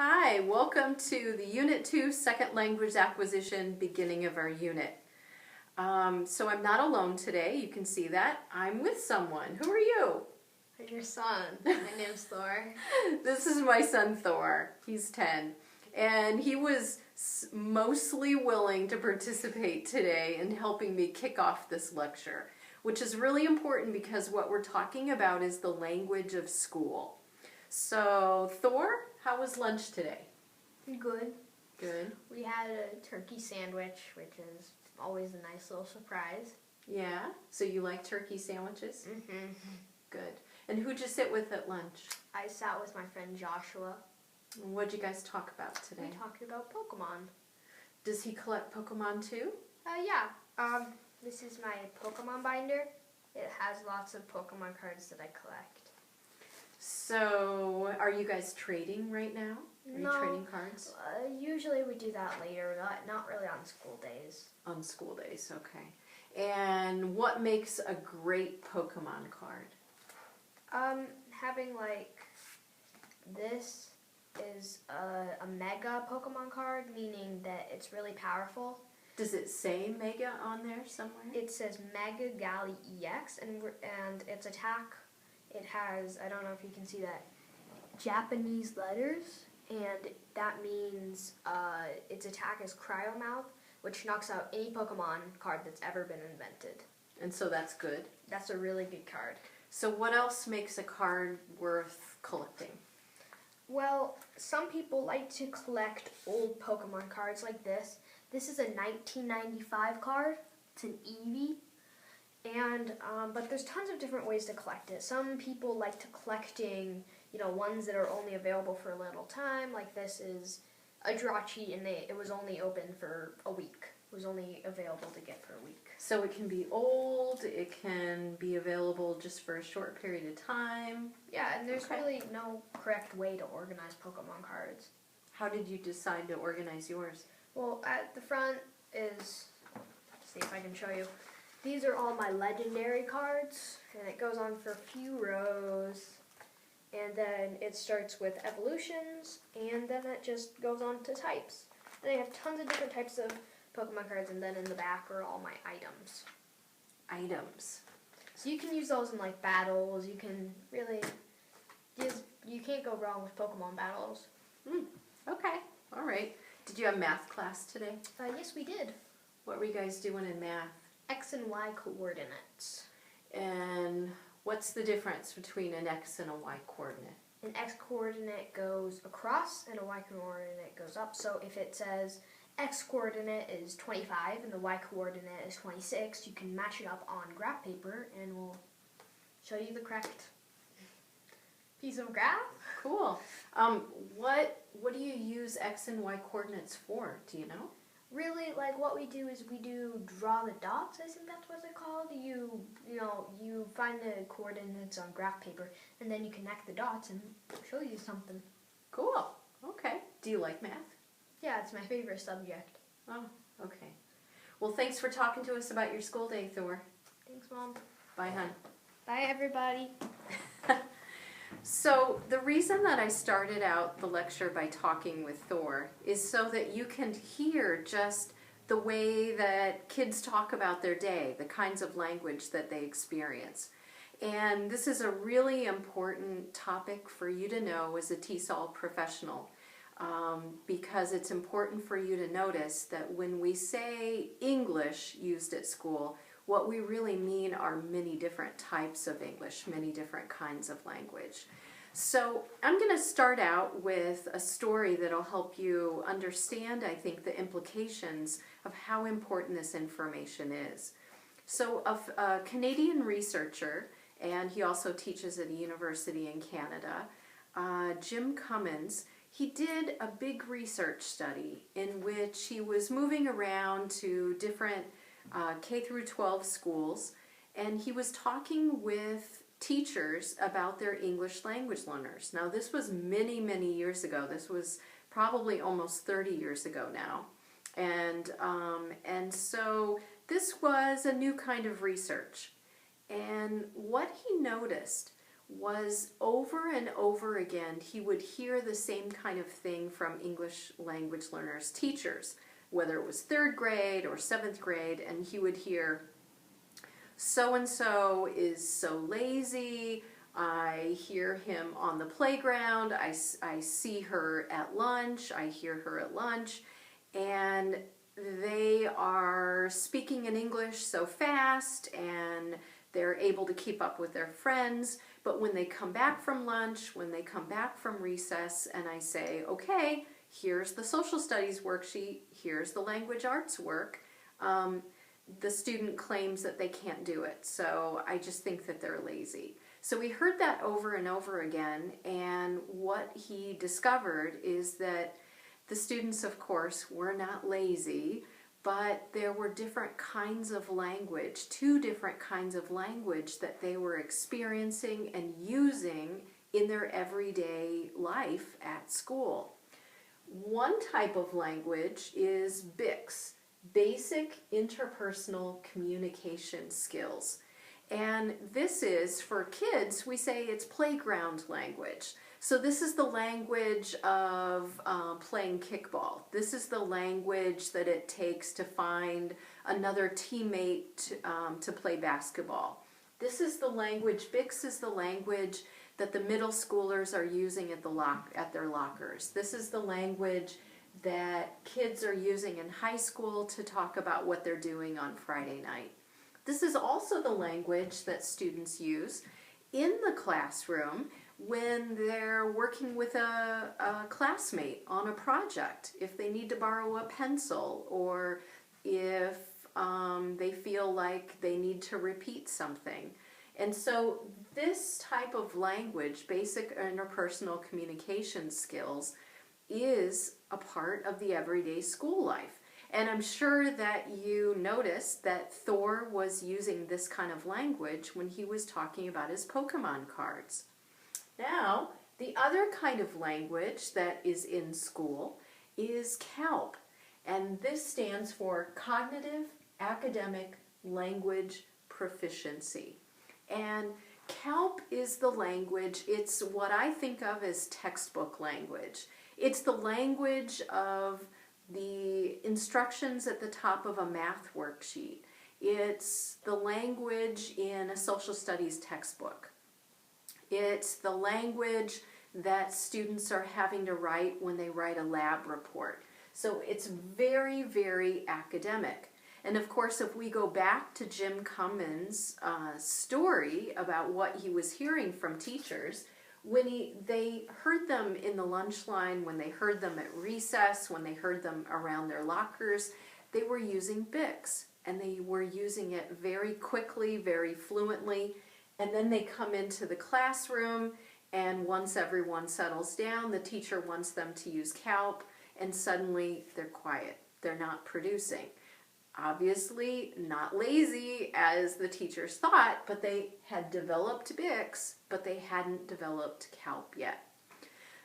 Hi, welcome to the Unit 2 Second Language Acquisition beginning of our unit. So I'm not alone today, you can see that. I'm with someone. Who are you? Your son. My name's Thor. This is my son Thor. He's 10. And he was mostly willing to participate today in helping me kick off this lecture, which is really important because what we're talking about is the language of school. So, Thor, how was lunch today? Good. Good. We had a turkey sandwich, which is always a nice little surprise. Yeah? So you like turkey sandwiches? Mm-hmm. Good. And who'd you sit with at lunch? I sat with my friend Joshua. What'd you guys talk about today? We talked about Pokemon. Does he collect Pokemon too? Yeah. This is my Pokemon binder. It has lots of Pokemon cards that I collect. So, are you guys trading right now? Are you trading cards? Usually we do that later, not really on school days. On school days, okay. And what makes a great Pokemon card? Having like this is a mega Pokemon card, meaning that it's really powerful. Does it say Mega on there somewhere? It says Mega Galley EX, and its attack, it has, I don't know if you can see that, Japanese letters, and that means its attack is Cryo Mouth, which knocks out any Pokemon card that's ever been invented. And so that's good? That's a really good card. So what else makes a card worth collecting? Well, some people like to collect old Pokemon cards like this. This is a 1995 card. It's an Eevee. And, but there's tons of different ways to collect it. Some people like to collecting, ones that are only available for a little time. Like this is a draw cheat and it was only open for a week. It was only available to get for a week. So it can be old, it can be available just for a short period of time. Yeah, and there's really no correct way to organize Pokemon cards. How did you decide to organize yours? Well, at the front is, let's see if I can show you. These are all my legendary cards, and it goes on for a few rows. And then it starts with evolutions, and then it just goes on to types. And I have tons of different types of Pokemon cards, and then in the back are all my items. Items. So you can use those in like battles. You can really, you can't go wrong with Pokemon battles. Okay, all right. Did you have math class today? Yes, we did. What were you guys doing in math? X and Y coordinates. And what's the difference between an X and a Y coordinate? An X coordinate goes across and a Y coordinate goes up. So if it says X coordinate is 25 and the Y coordinate is 26, you can match it up on graph paper and we'll show you the correct piece of graph. Cool. What do you use X and Y coordinates for? Do you know? Really, like what we do is we do draw the dots. I think that's what they're called. You find the coordinates on graph paper and then you connect the dots and show you something. Cool. Okay. Do you like math? Yeah, it's my favorite subject. Oh, okay. Well, thanks for talking to us about your school day, Thor. Thanks, Mom. Bye, hon. Bye, everybody. So the reason that I started out the lecture by talking with Thor is so that you can hear just the way that kids talk about their day, the kinds of language that they experience. And this is a really important topic for you to know as a TESOL professional. Because it's important for you to notice that when we say English used at school, what we really mean are many different types of English, many different kinds of language. So I'm going to start out with a story that'll help you understand, I think, the implications of how important this information is. So a Canadian researcher, and he also teaches at a university in Canada, Jim Cummins, he did a big research study in which he was moving around to different K through 12 schools, and he was talking with teachers about their English language learners. Now this was many, many years ago. This was probably almost 30 years ago now. And so this was a new kind of research. And what he noticed was over and over again, he would hear the same kind of thing from English language learners, teachers, whether it was 3rd grade or 7th grade, and he would hear, so-and-so is so lazy, I hear him on the playground, I see her at lunch, I hear her at lunch, and they are speaking in English so fast, and they're able to keep up with their friends, but when they come back from lunch, when they come back from recess, and I say, okay, here's the social studies worksheet, here's the language arts work, the student claims that they can't do it. So I just think that they're lazy. So we heard that over and over again, and what he discovered is that the students, of course, were not lazy, but there were different kinds of language, 2 different kinds of language that they were experiencing and using in their everyday life at school. One type of language is BICS, Basic Interpersonal Communication Skills. And this is, for kids, we say it's playground language. So this is the language of playing kickball. This is the language that it takes to find another teammate to play basketball. This is the language, BICS is the language that the middle schoolers are using at their lockers. This is the language that kids are using in high school to talk about what they're doing on Friday night. This is also the language that students use in the classroom when they're working with a classmate on a project, if they need to borrow a pencil, or if they feel like they need to repeat something. And so this type of language, basic interpersonal communication skills, is a part of the everyday school life. And I'm sure that you noticed that Thor was using this kind of language when he was talking about his Pokemon cards. Now, the other kind of language that is in school is CALP, and this stands for Cognitive Academic Language Proficiency. And CALP is the language, it's what I think of as textbook language. It's the language of the instructions at the top of a math worksheet. It's the language in a social studies textbook. It's the language that students are having to write when they write a lab report. So it's very, very academic. And of course, if we go back to Jim Cummins' story about what he was hearing from teachers, when they heard them in the lunch line, when they heard them at recess, when they heard them around their lockers, they were using BICS, and they were using it very quickly, very fluently. And then they come into the classroom, and once everyone settles down, the teacher wants them to use CALP, and suddenly they're quiet. They're not producing. Obviously not lazy as the teachers thought, but they had developed BICS, but they hadn't developed CALP yet.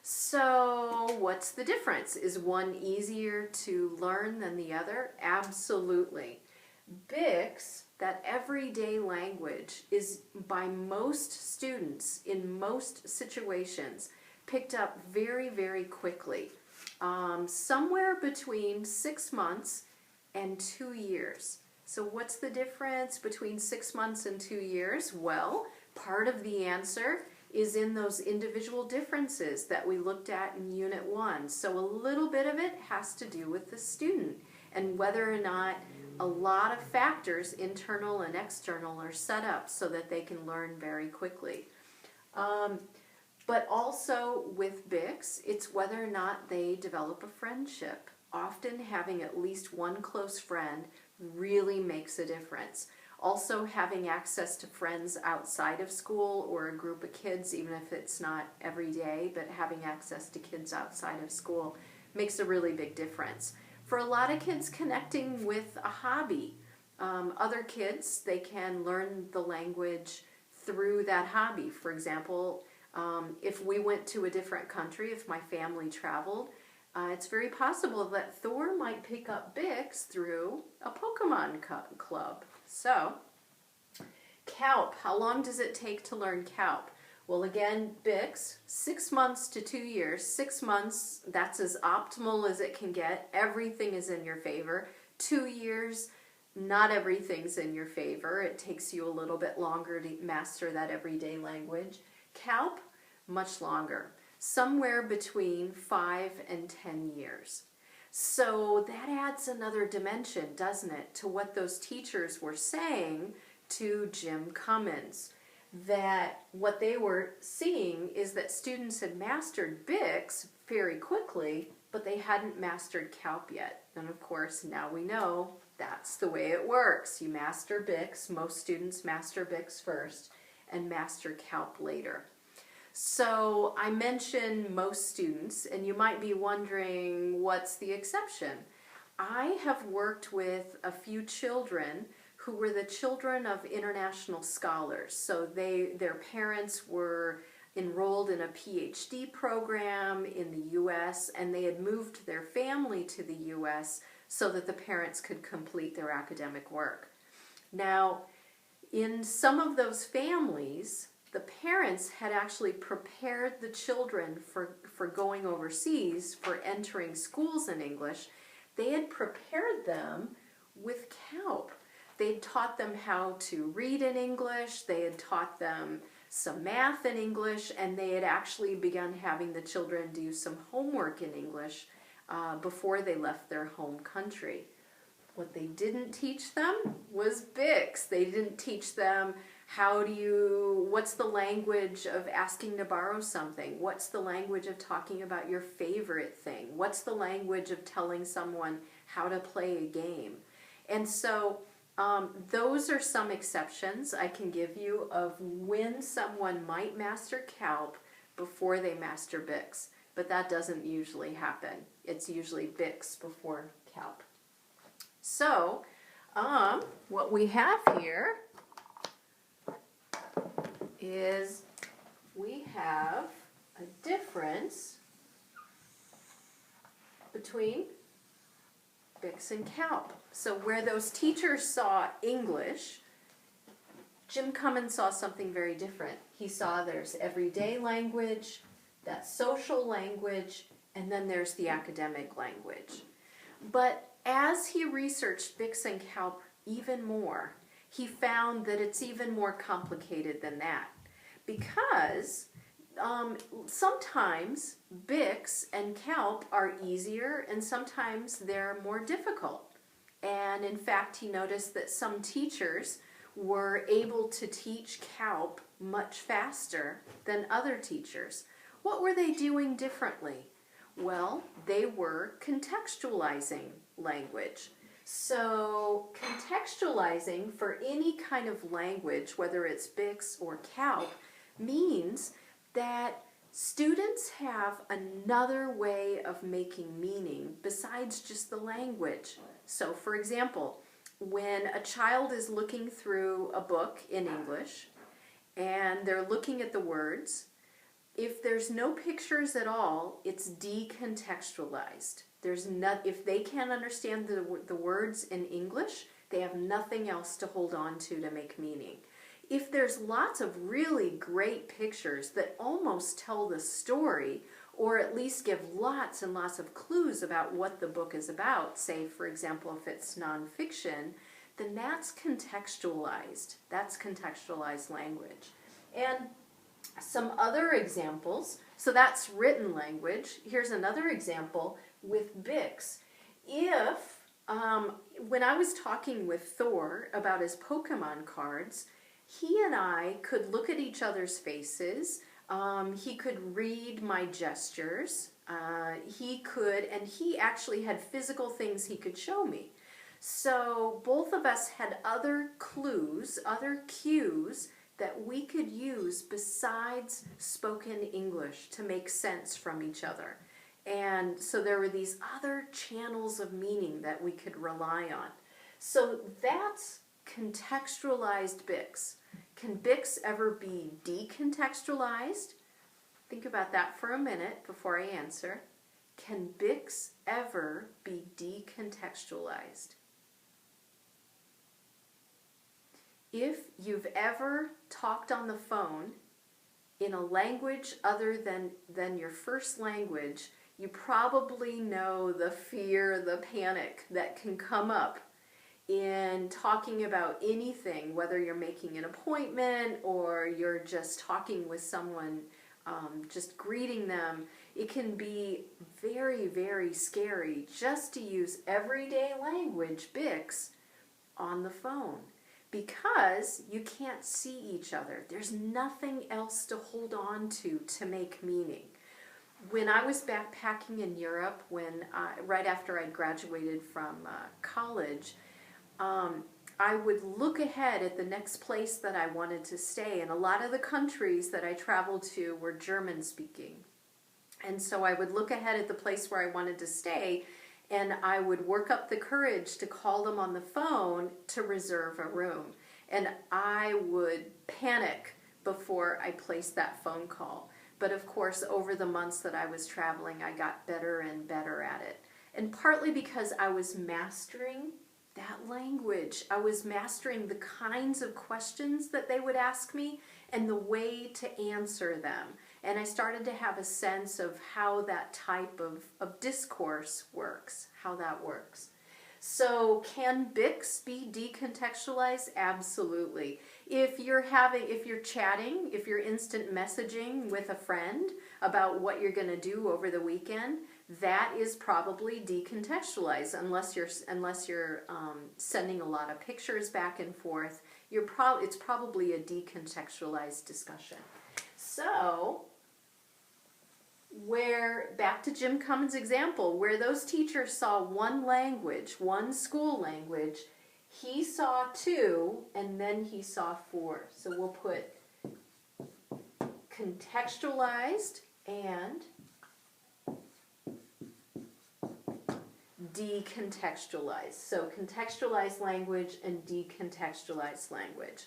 So what's the difference? Is one easier to learn than the other? Absolutely. BICS, that everyday language, is by most students in most situations picked up very, very quickly. Somewhere between 6 months and 2 years. So what's the difference between 6 months and 2 years? Well, part of the answer is in those individual differences that we looked at in Unit 1. So a little bit of it has to do with the student and whether or not a lot of factors, internal and external, are set up so that they can learn very quickly. But also with BICS, it's whether or not they develop a friendship. Often having at least one close friend really makes a difference. Also having access to friends outside of school or a group of kids, even if it's not every day, but having access to kids outside of school makes a really big difference. For a lot of kids, connecting with a hobby. Other kids, they can learn the language through that hobby. For example, if we went to a different country, if my family traveled, it's very possible that Thor might pick up BICS through a Pokemon club. So, CALP, how long does it take to learn CALP? Well, again, BICS, 6 months to 2 years. 6 months, that's as optimal as it can get. Everything is in your favor. 2 years, not everything's in your favor. It takes you a little bit longer to master that everyday language. CALP, much longer. Somewhere between 5 and 10 years. So that adds another dimension, doesn't it, to what those teachers were saying to Jim Cummins. That what they were seeing is that students had mastered BICS very quickly, but they hadn't mastered CALP yet. And of course, now we know that's the way it works. You master BICS, most students master BICS first, and master CALP later. So I mentioned most students, and you might be wondering, what's the exception? I have worked with a few children who were the children of international scholars. So their parents were enrolled in a PhD program in the U.S., and they had moved their family to the U.S. so that the parents could complete their academic work. Now, in some of those families, the parents had actually prepared the children for going overseas, for entering schools in English. They had prepared them with CALP. They had taught them how to read in English, they had taught them some math in English, and they had actually begun having the children do some homework in English before they left their home country. What they didn't teach them was BICS. They didn't teach them what's the language of asking to borrow something? What's the language of talking about your favorite thing? What's the language of telling someone how to play a game? And so those are some exceptions I can give you of when someone might master CALP before they master BICS. But that doesn't usually happen. It's usually BICS before CALP. So, what we have here is we have a difference between BICS and CALP. So where those teachers saw English, Jim Cummins saw something very different. He saw there's everyday language, that's social language, and then there's the academic language. But as he researched BICS and CALP even more, he found that it's even more complicated than that. Because sometimes BICS and CALP are easier and sometimes they're more difficult. And in fact, he noticed that some teachers were able to teach CALP much faster than other teachers. What were they doing differently? Well, they were contextualizing language. So contextualizing for any kind of language, whether it's BICS or CALP, means that students have another way of making meaning besides just the language. So for example, when a child is looking through a book in English and they're looking at the words, if there's no pictures at all, it's decontextualized. If they can't understand the words in English, they have nothing else to hold on to make meaning. If there's lots of really great pictures that almost tell the story, or at least give lots and lots of clues about what the book is about, say, for example, if it's nonfiction, then that's contextualized. That's contextualized language. And some other examples, so that's written language. Here's another example with BICS. When I was talking with Thor about his Pokemon cards, he and I could look at each other's faces. He could read my gestures. He actually had physical things he could show me. So both of us had other clues, other cues that we could use besides spoken English to make sense from each other. And so there were these other channels of meaning that we could rely on. So that's contextualized BICS. Can BICS ever be decontextualized? Think about that for a minute before I answer. Can BICS ever be decontextualized? If you've ever talked on the phone in a language other than your first language, you probably know the fear, the panic that can come up in talking about anything, whether you're making an appointment or you're just talking with someone, just greeting them. It can be very, very scary just to use everyday language, BICS, on the phone because you can't see each other. There's nothing else to hold on to make meaning. When I was backpacking in Europe, right after I graduated from college, I would look ahead at the next place that I wanted to stay, and a lot of the countries that I traveled to were German speaking. And so I would look ahead at the place where I wanted to stay, and I would work up the courage to call them on the phone to reserve a room. And I would panic before I placed that phone call. But of course, over the months that I was traveling, I got better and better at it. And partly because I was mastering that language. I was mastering the kinds of questions that they would ask me and the way to answer them. And I started to have a sense of how that type of discourse works, how that works. So can BICS be decontextualized? Absolutely. If you're chatting, if you're instant messaging with a friend about what you're going to do over the weekend, that is probably decontextualized unless you're sending a lot of pictures back and forth. It's probably a decontextualized discussion. So, back to Jim Cummins' example, where those teachers saw one language, one school language, he saw 2 and then he saw 4. So we'll put contextualized and decontextualized. So contextualized language and decontextualized language.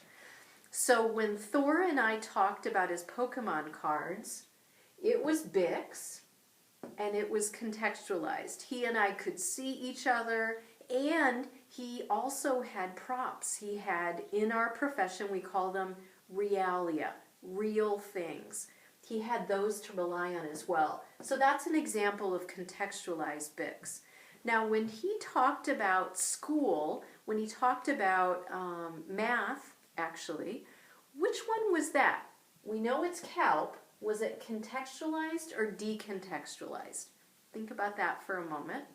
So when Thor and I talked about his Pokemon cards, it was BICS and it was contextualized. He and I could see each other, and he also had props. He had, in our profession, we call them realia, real things. He had those to rely on as well. So that's an example of contextualized BICS. Now, when he talked about school, when he talked about math, actually, which one was that? We know it's CALP. Was it contextualized or decontextualized? Think about that for a moment.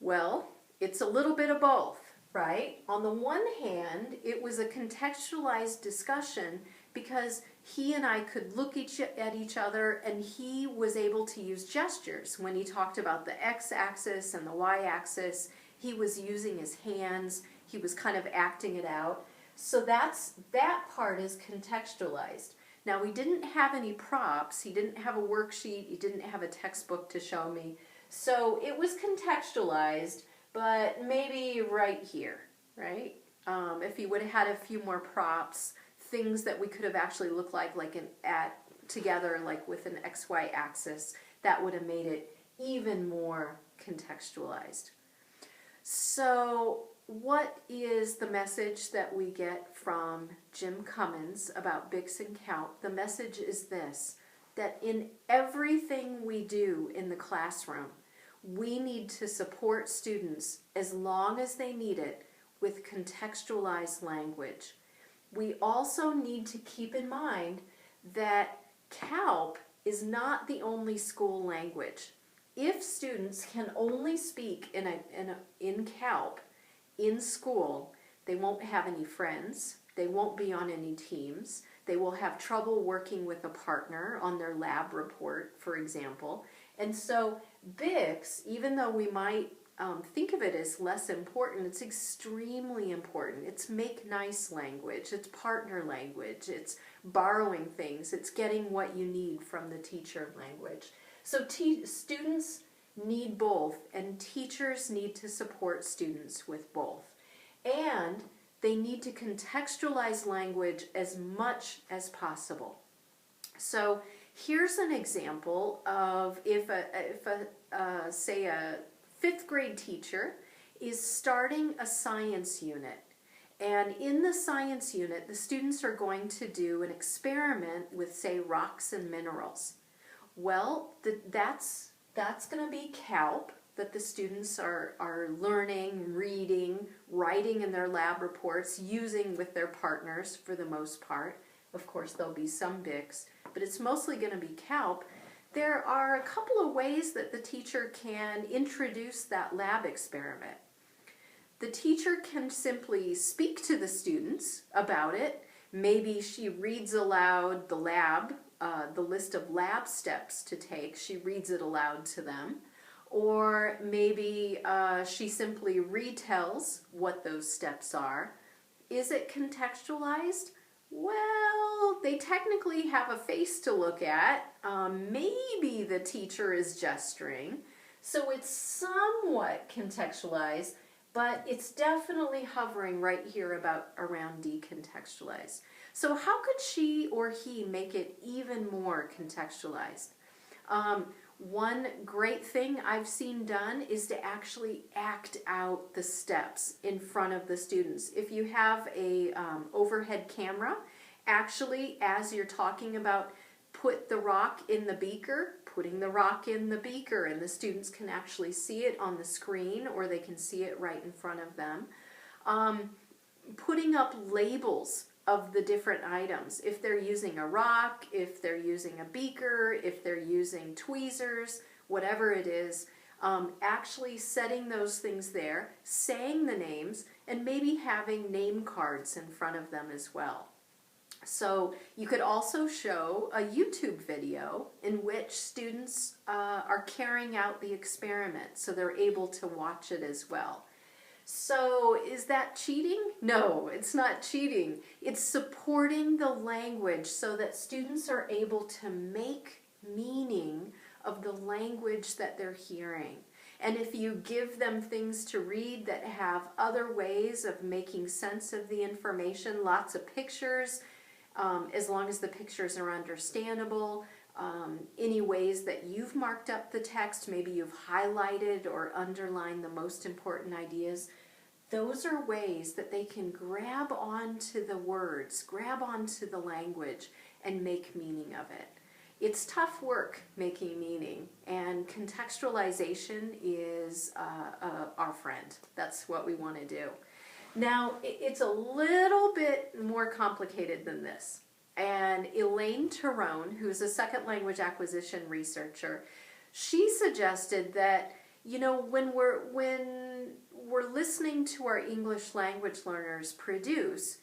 Well, it's a little bit of both, right? On the one hand, it was a contextualized discussion because he and I could look at each other, and he was able to use gestures. When he talked about the x-axis and the y-axis, he was using his hands. He was kind of acting it out. So that part is contextualized. Now, we didn't have any props. He didn't have a worksheet. He didn't have a textbook to show me. So it was contextualized, but maybe right here, right? If he would have had a few more props, things that we could have actually looked like together, like with an XY axis, that would have made it even more contextualized. So what is the message that we get from Jim Cummins about BICS and CALP? The message is this, that in everything we do in the classroom, we need to support students as long as they need it with contextualized language. We also need to keep in mind that CALP is not the only school language. If students can only speak in CALP in school, they won't have any friends, they won't be on any teams, they will have trouble working with a partner on their lab report, for example. And so BICS, even though we might think of it as less important, it's extremely important. It's make nice language, it's partner language, it's borrowing things, it's getting what you need from the teacher language. So students need both, and teachers need to support students with both. And they need to contextualize language as much as possible. So here's an example of if say a 5th grade teacher is starting a science unit, And in the science unit, the students are going to do an experiment with, say, rocks and minerals. Well, that's going to be CALP, that the students are learning, reading, writing in their lab reports, using with their partners for the most part. Of course, there'll be some BICS, but it's mostly going to be CALP. There are a couple of ways that the teacher can introduce that lab experiment. The teacher can simply speak to the students about it. Maybe she reads aloud the lab, the list of lab steps to take. She reads it aloud to them. Or maybe she simply retells what those steps are. Is it contextualized? Well, they technically have a face to look at. Maybe the teacher is gesturing. So it's somewhat contextualized, but it's definitely hovering right here around decontextualized. So how could she or he make it even more contextualized? One great thing I've seen done is to actually act out the steps in front of the students. If you have a overhead camera, actually, as you're talking about put the rock in the beaker, putting the rock in the beaker, and the students can actually see it on the screen, or they can see it right in front of them. Putting up labels of the different items. If they're using a rock, if they're using a beaker, if they're using tweezers, whatever it is, actually setting those things there, saying the names, and maybe having name cards in front of them as well. So you could also show a YouTube video in which students are carrying out the experiment, so they're able to watch it as well. So is that cheating? No, it's not cheating. It's supporting the language so that students are able to make meaning of the language that they're hearing. And if you give them things to read that have other ways of making sense of the information, lots of pictures, as long as the pictures are understandable, any ways that you've marked up the text, maybe you've highlighted or underlined the most important ideas, those are ways that they can grab onto the words, grab onto the language, and make meaning of it. It's tough work making meaning, and contextualization is our friend. That's what we want to do. Now, it's a little bit more complicated than this. And Elaine Tyrone, who's a second language acquisition researcher, she suggested that, you know, when we're listening to our English language learners produce,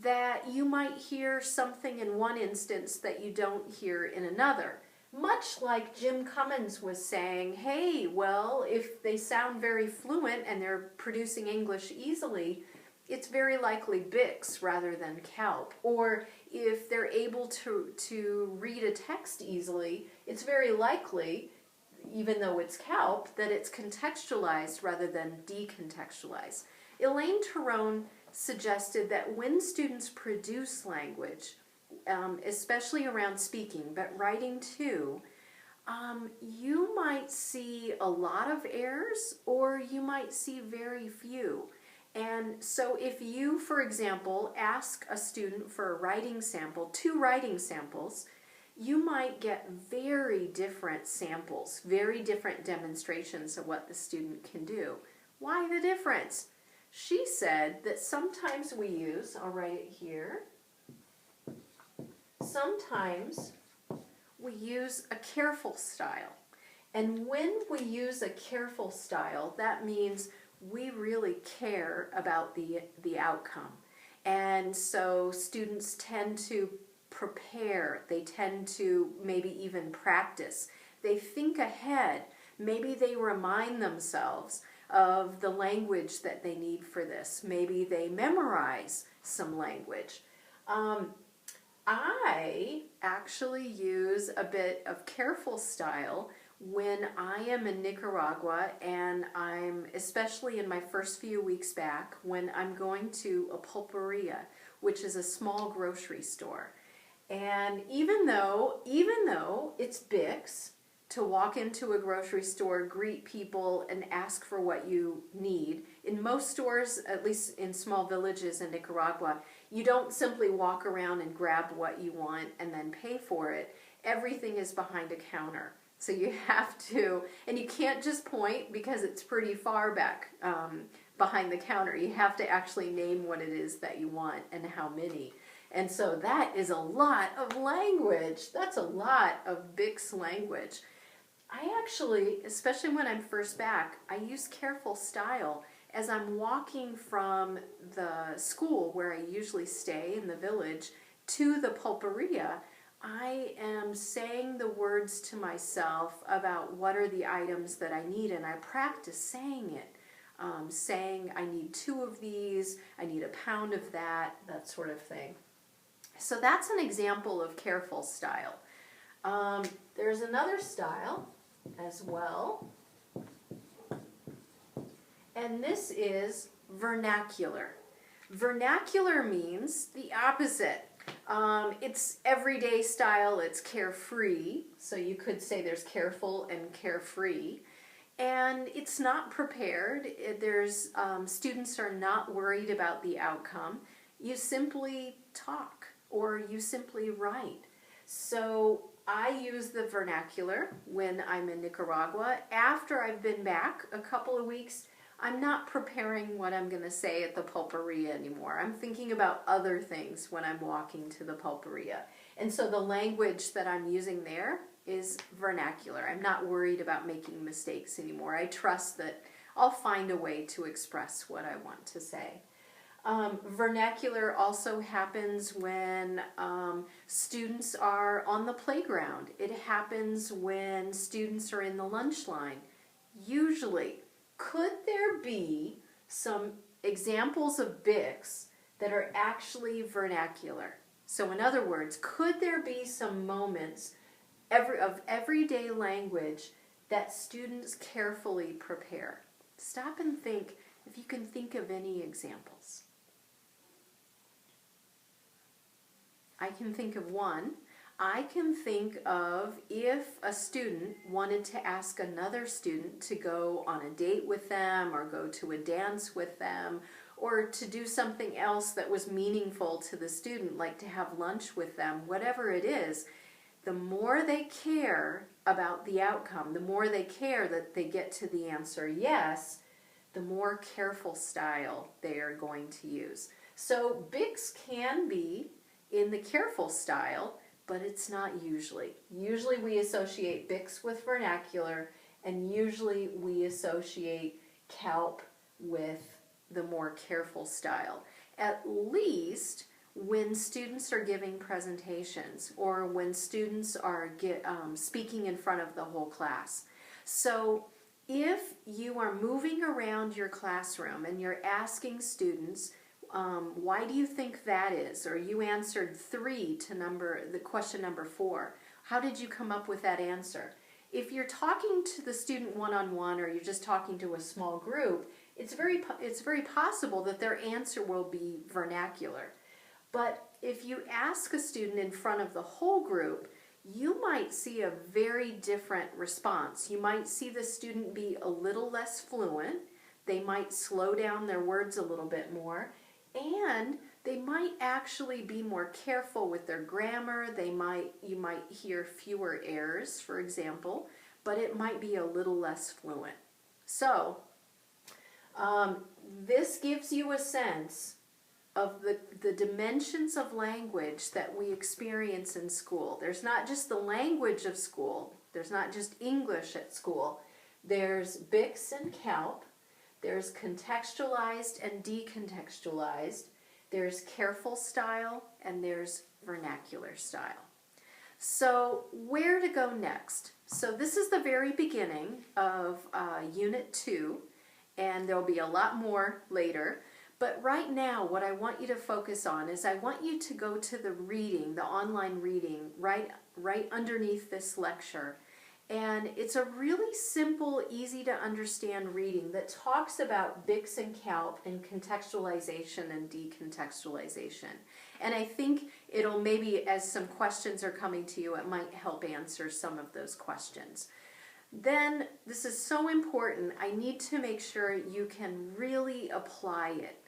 that you might hear something in one instance that you don't hear in another. Much like Jim Cummins was saying, hey, well, if they sound very fluent and they're producing English easily, it's very likely BICS rather than CALP. Or if they're able to read a text easily, it's very likely, even though it's CALP, that it's contextualized rather than decontextualized. Elaine Tyrone suggested that when students produce language, especially around speaking, but writing too, you might see a lot of errors or you might see very few. And so if you, for example, ask a student for a writing sample, 2 writing samples, you might get very different samples, very different demonstrations of what the student can do. Why the difference? She said that sometimes we use, I'll write it here, sometimes we use a careful style. And when we use a careful style, that means we really care about the outcome. And so students tend to prepare, they tend to maybe even practice. They think ahead, maybe they remind themselves of the language that they need for this. Maybe they memorize some language. I actually use a bit of careful style when I am in Nicaragua, and I'm, especially in my first few weeks back, when I'm going to a pulperia, which is a small grocery store. And even though it's BICS, to walk into a grocery store, greet people, and ask for what you need. In most stores, at least in small villages in Nicaragua, you don't simply walk around and grab what you want and then pay for it. Everything is behind a counter. So you have to, and you can't just point because it's pretty far back behind the counter. You have to actually name what it is that you want and how many. And so that is a lot of language. That's a lot of BICS language. I actually, especially when I'm first back, I use careful style. As I'm walking from the school where I usually stay in the village to the pulperia, I am saying the words to myself about what are the items that I need, and I practice saying it. Saying I need 2 of these, I need a pound of that sort of thing. So that's an example of careful style. There's another style as well, and this is vernacular. Vernacular means the opposite. It's everyday style, it's carefree, so you could say there's careful and carefree. And it's not prepared. There's students are not worried about the outcome. You simply talk or you simply write. So I use the vernacular when I'm in Nicaragua. After I've been back a couple of weeks, I'm not preparing what I'm going to say at the pulperia anymore. I'm thinking about other things when I'm walking to the pulperia. And so the language that I'm using there is vernacular. I'm not worried about making mistakes anymore. I trust that I'll find a way to express what I want to say. Vernacular also happens when students are on the playground. It happens when students are in the lunch line. Usually, could there be some examples of BICS that are actually vernacular? So in other words, could there be some moments of everyday language that students carefully prepare? Stop and think if you can think of any examples. I can think of one. I can think of if a student wanted to ask another student to go on a date with them or go to a dance with them or to do something else that was meaningful to the student, like to have lunch with them, whatever it is. The more they care about the outcome, the more they care that they get to the answer yes, the more careful style they are going to use. So BICS can be in the careful style, but it's not usually. Usually we associate BICS with vernacular, and usually we associate CALP with the more careful style. At least when students are giving presentations or when students are speaking in front of the whole class. So if you are moving around your classroom and you're asking students, why do you think that is? Or you answered 3 to the question number 4. How did you come up with that answer? If you're talking to the student one-on-one or you're just talking to a small group, it's very possible that their answer will be vernacular. But if you ask a student in front of the whole group, you might see a very different response. You might see the student be a little less fluent. They might slow down their words a little bit more. And they might actually be more careful with their grammar. You might hear fewer errors, for example, but it might be a little less fluent. So this gives you a sense of the dimensions of language that we experience in school. There's not just the language of school. There's not just English at school. There's BICS and CALP. There's contextualized and decontextualized. There's careful style and there's vernacular style. So where to go next? So this is the very beginning of Unit 2, and there'll be a lot more later. But right now, what I want you to focus on is I want you to go to the reading, the online reading, right underneath this lecture. And it's a really simple, easy to understand reading that talks about BICS and CALP and contextualization and decontextualization. And I think it'll maybe, as some questions are coming to you, it might help answer some of those questions. Then, this is so important, I need to make sure you can really apply it.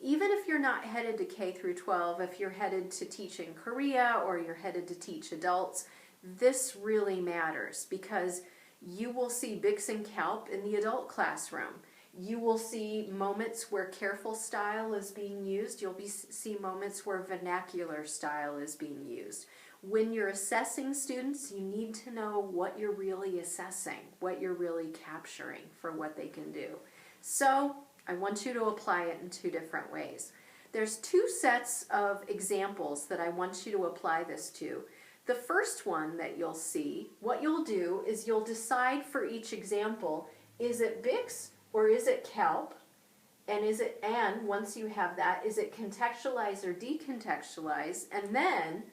Even if you're not headed to K through 12, if you're headed to teach in Korea or you're headed to teach adults, this really matters because you will see BICS and CALP in the adult classroom. You will see moments where careful style is being used. You'll see moments where vernacular style is being used. When you're assessing students, you need to know what you're really assessing, what you're really capturing for what they can do. So I want you to apply it in two different ways. There's two sets of examples that I want you to apply this to. The first one that you'll see, what you'll do is you'll decide for each example, is it BICS or is it CALP? And once you have that, is it contextualized or decontextualized? And then,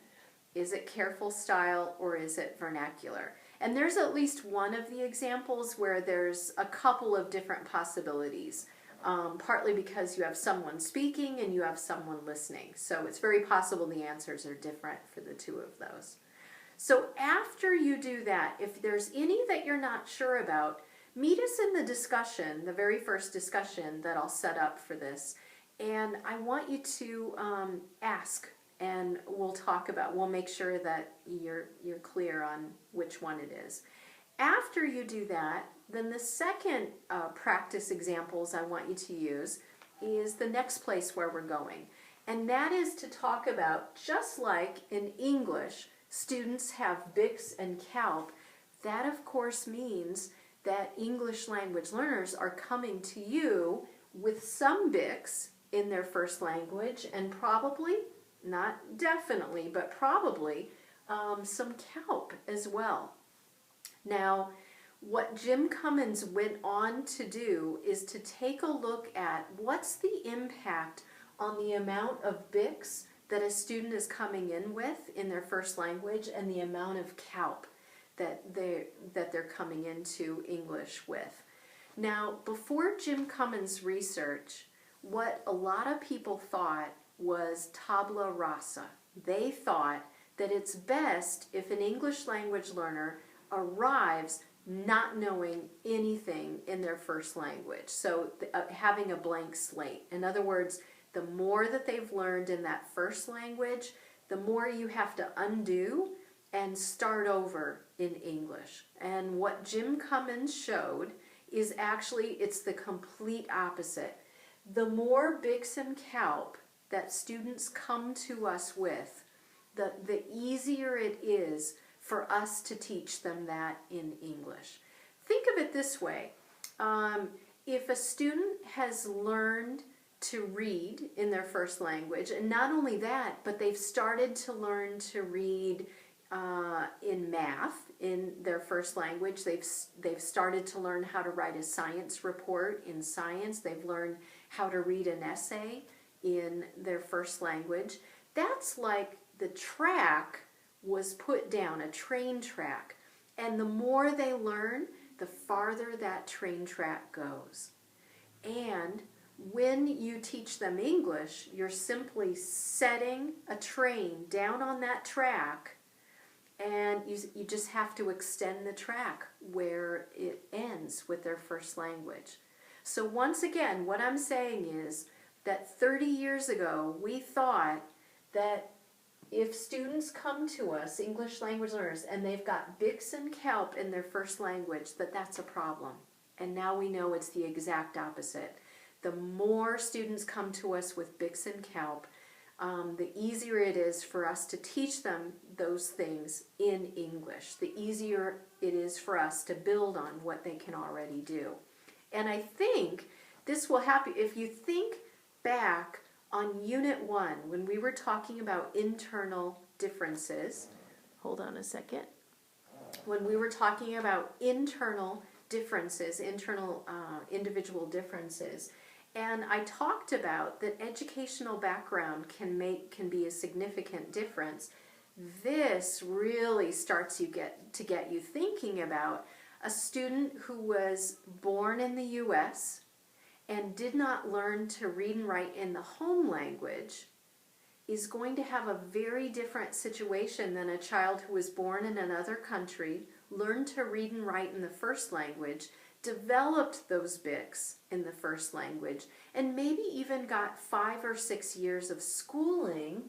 is it careful style or is it vernacular? And there's at least one of the examples where there's a couple of different possibilities. Partly because you have someone speaking and you have someone listening. So it's very possible the answers are different for the two of those. So after you do that, if there's any that you're not sure about, meet us in the discussion, the very first discussion that I'll set up for this. And I want you to ask, and we'll make sure that you're clear on which one it is. After you do that, then the second practice examples I want you to use is the next place where we're going. And that is to talk about, just like in English, students have BICS and CALP, that of course means that English language learners are coming to you with some BICS in their first language and probably, not definitely, but probably some CALP as well. Now, what Jim Cummins went on to do is to take a look at what's the impact on the amount of BICS that a student is coming in with in their first language and the amount of CALP that they're coming into English with. Now, before Jim Cummins' research, what a lot of people thought was tabula rasa. They thought that it's best if an English language learner arrives not knowing anything in their first language. So having a blank slate. In other words, the more that they've learned in that first language, the more you have to undo and start over in English. And what Jim Cummins showed is actually it's the complete opposite. The more BICS and CALP that students come to us with, the easier it is for us to teach them that in English. Think of it this way. If a student has learned to read in their first language, and not only that, but they've started to learn to read in math in their first language, they've started to learn how to write a science report in science, they've learned how to read an essay in their first language, that's like the track was put down, a train track. And the more they learn, the farther that train track goes. And when you teach them English, you're simply setting a train down on that track, and you just have to extend the track where it ends with their first language. So once again, what I'm saying is that 30 years ago, we thought that if students come to us, English language learners, and they've got BICS and CALP in their first language, that's a problem. And now we know it's the exact opposite. The more students come to us with BICS and CALP, the easier it is for us to teach them those things in English. The easier it is for us to build on what they can already do. And I think this will happen if you think back on Unit 1, when we were talking about internal differences. Hold on a second. When we were talking about internal differences, individual differences, and I talked about that educational background can be a significant difference. This really starts to get you thinking about a student who was born in the U.S. and did not learn to read and write in the home language is going to have a very different situation than a child who was born in another country, learned to read and write in the first language, developed those BICS in the first language, and maybe even got 5 or 6 years of schooling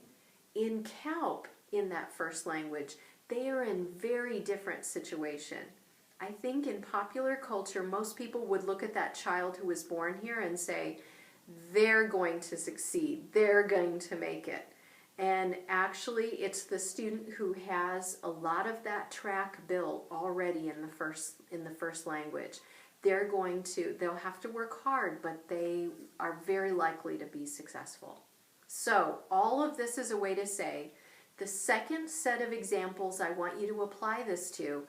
in CALP in that first language. They are in very different situation. I think in popular culture, most people would look at that child who was born here and say, they're going to succeed, they're going to make it. And actually, it's the student who has a lot of that track built already in the first language. They'll have to work hard, but they are very likely to be successful. So all of this is a way to say, the second set of examples I want you to apply this to,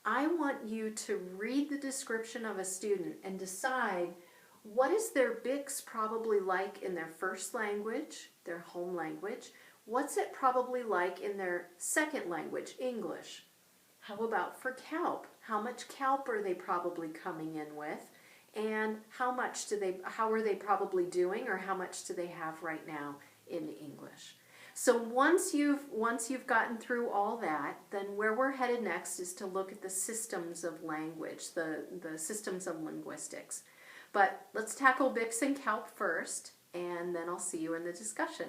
I want you to read the description of a student and decide, what is their BICS probably like in their first language, their home language? What's it probably like in their second language, English? How about for CALP? How much CALP are they probably coming in with? And how are they probably doing, or how much do they have right now in English? So once you've gotten through all that, then where we're headed next is to look at the systems of language, the systems of linguistics. But let's tackle BICS and CALP first, and then I'll see you in the discussion.